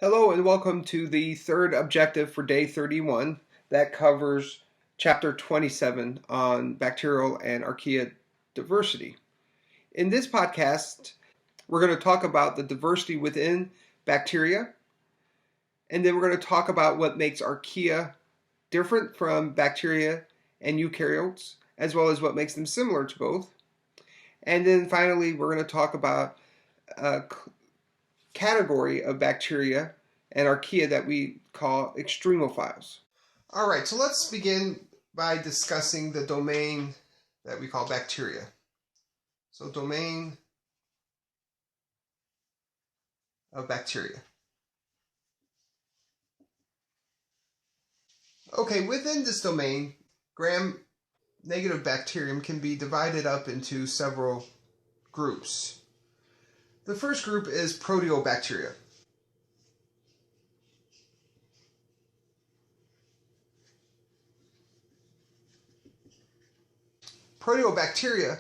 Hello and welcome to the third objective for day 31 that covers chapter 27 on bacterial and archaea diversity. In this podcast, we're going to talk about the diversity within bacteria, and then we're going to talk about what makes archaea different from bacteria and eukaryotes, as well as what makes them similar to both. And then finally, we're going to talk about category of bacteria and archaea that we call extremeophiles. All right, so let's begin by discussing the domain that we call bacteria. So domain of bacteria. Okay, within this domain, gram-negative bacterium can be divided up into several groups. The first group is proteobacteria. Proteobacteria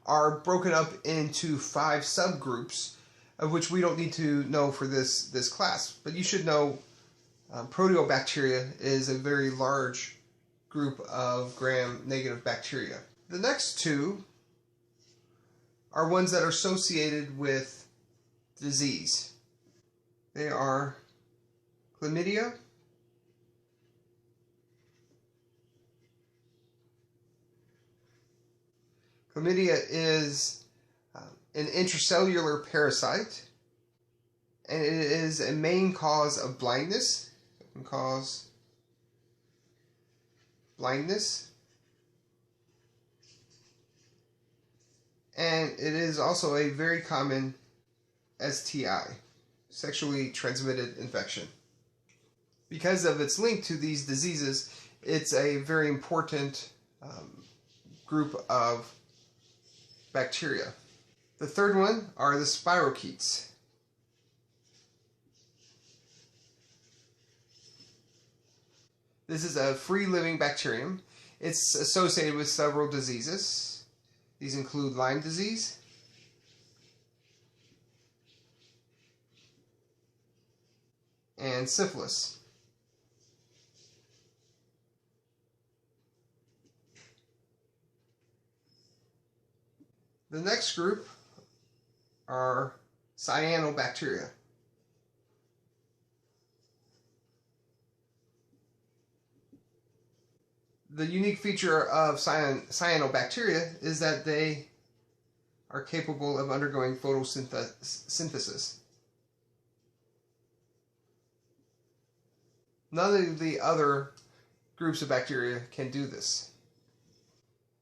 are broken up into 5 subgroups, of which we don't need to know for this class. But you should know proteobacteria is a very large group of gram-negative bacteria. The next two are ones that are associated with disease. They are chlamydia, Chlamydia is an intracellular parasite, and it is a main cause of blindness. It can cause blindness. And it is also a very common STI, sexually transmitted infection. Because of its link to these diseases, it's a very important group of bacteria. The third one are the spirochetes. This is a free-living bacterium. It's associated with several diseases. These include Lyme disease, and syphilis. The next group are cyanobacteria. The unique feature of cyanobacteria is that they are capable of undergoing photosynthesis. None of the other groups of bacteria can do this.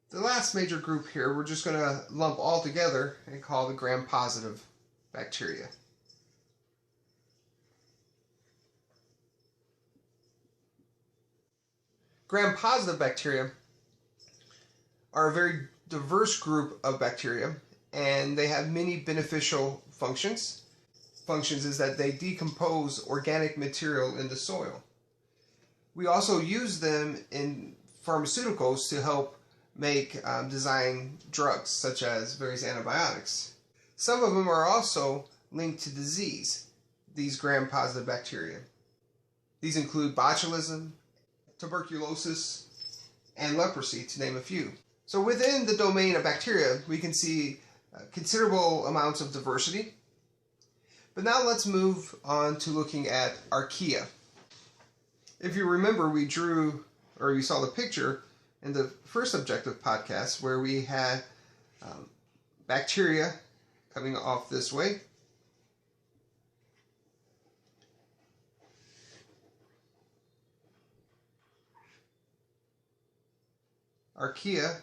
The last major group here, we're just going to lump all together and call the gram-positive bacteria. Gram-positive bacteria are a very diverse group of bacteria, and they have many beneficial functions. Functions is that they decompose organic material in the soil. We also use them in pharmaceuticals to help design drugs, such as various antibiotics. Some of them are also linked to disease, these gram-positive bacteria. These include botulism, tuberculosis, and leprosy, to name a few. So within the domain of bacteria, we can see considerable amounts of diversity. But now let's move on to looking at archaea. If you remember, we saw the picture in the first objective podcast where we had bacteria coming off this way. Archaea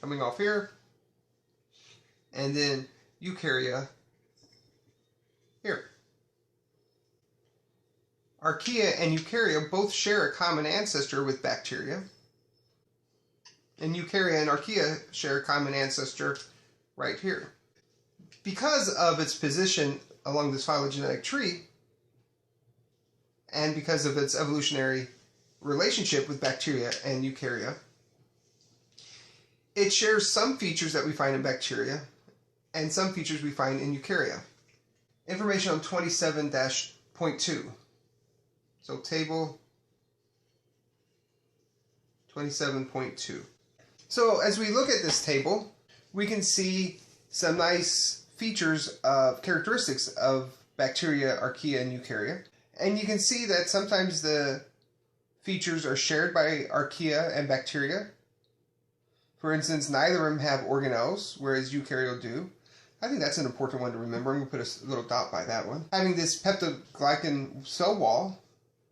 coming off here, and then eukarya here. Archaea and eukarya both share a common ancestor with bacteria, and eukarya and archaea share a common ancestor right here. Because of its position along this phylogenetic tree, and because of its evolutionary relationship with bacteria and eukarya, it shares some features that we find in bacteria and some features we find in eukarya. And information on 27-.2. So table 27.2. So as we look at this table, we can see some nice features of characteristics of bacteria, archaea, and eukarya. And you can see that sometimes the features are shared by archaea and bacteria. For instance, neither of them have organelles, whereas eukarya do. I think that's an important one to remember. I'm going to put a little dot by that one. Having this peptidoglycan cell wall,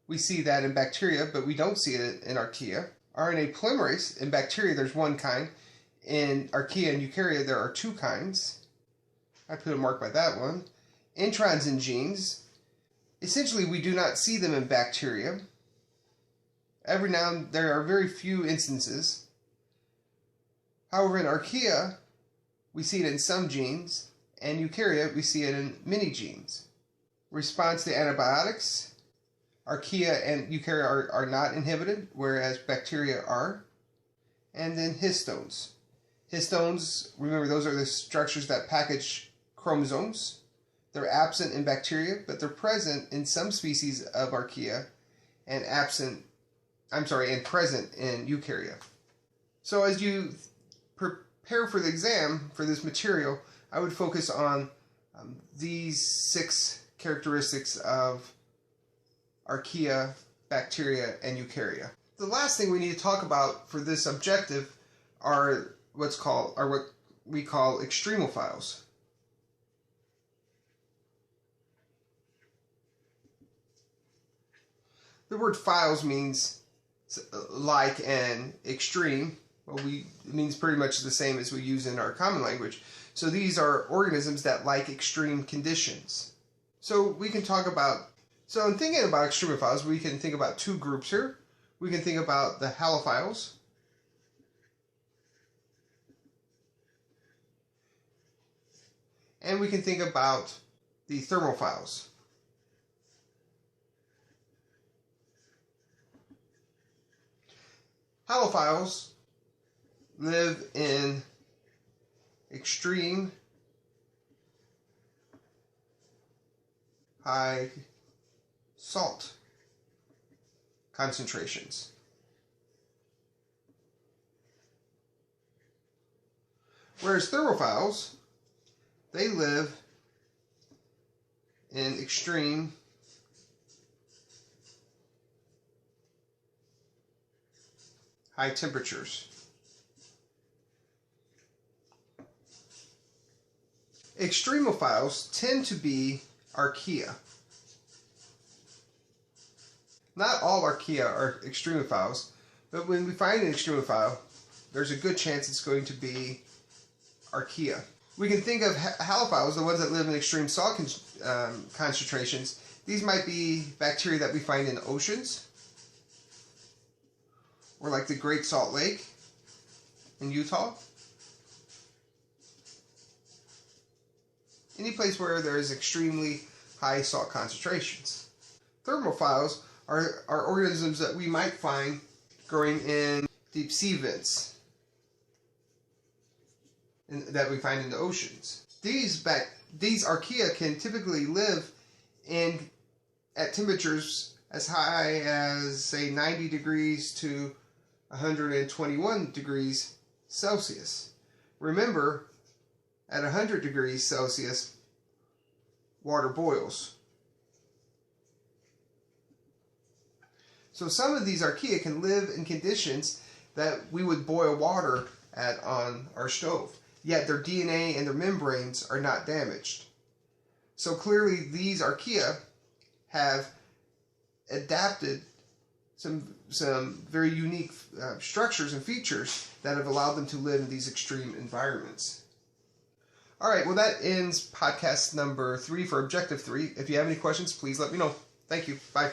we see that in bacteria, but we don't see it in archaea. RNA polymerase, in bacteria there's one kind. In archaea and eukarya there are two kinds. I put a mark by that one. Introns in genes. Essentially we do not see them in bacteria. Every now and then there are very few instances. However, in archaea, we see it in some genes, and eukarya, we see it in many genes. Response to antibiotics, archaea and eukarya are not inhibited, whereas bacteria are. And then histones. Histones, remember, those are the structures that package chromosomes. They're absent in bacteria, but they're present in some species of archaea and present in eukarya. So as you prepare for the exam for this material, I would focus on these 6 characteristics of archaea, bacteria, and eukarya. The last thing we need to talk about for this objective are what we call extremeophiles. The word philes means like and extreme. Well, it means pretty much the same as we use in our common language. So these are organisms that like extreme conditions. So we can talk about, so in thinking about extremeophiles, we can think about 2 groups here. We can think about the halophiles, and we can think about the thermophiles. Halophiles live in extreme high salt concentrations. Whereas thermophiles, they live in extreme high temperatures. Extremeophiles tend to be archaea. Not all archaea are extremeophiles, but when we find an extremeophile, there's a good chance it's going to be archaea. We can think of halophiles, the ones that live in extreme salt concentrations. These might be bacteria that we find in oceans, or like the Great Salt Lake in Utah. Any place where there is extremely high salt concentrations. Thermophiles are organisms that we might find growing in deep sea vents that we find in the oceans. These archaea can typically live at temperatures as high as, say, 90 degrees to 121 degrees Celsius. Remember, at 100 degrees Celsius, water boils. So some of these archaea can live in conditions that we would boil water on our stove, yet their DNA and their membranes are not damaged. So clearly these archaea have adapted some very unique structures and features that have allowed them to live in these extreme environments. All right, well, that ends podcast number 3 for Objective 3. If you have any questions, please let me know. Thank you. Bye.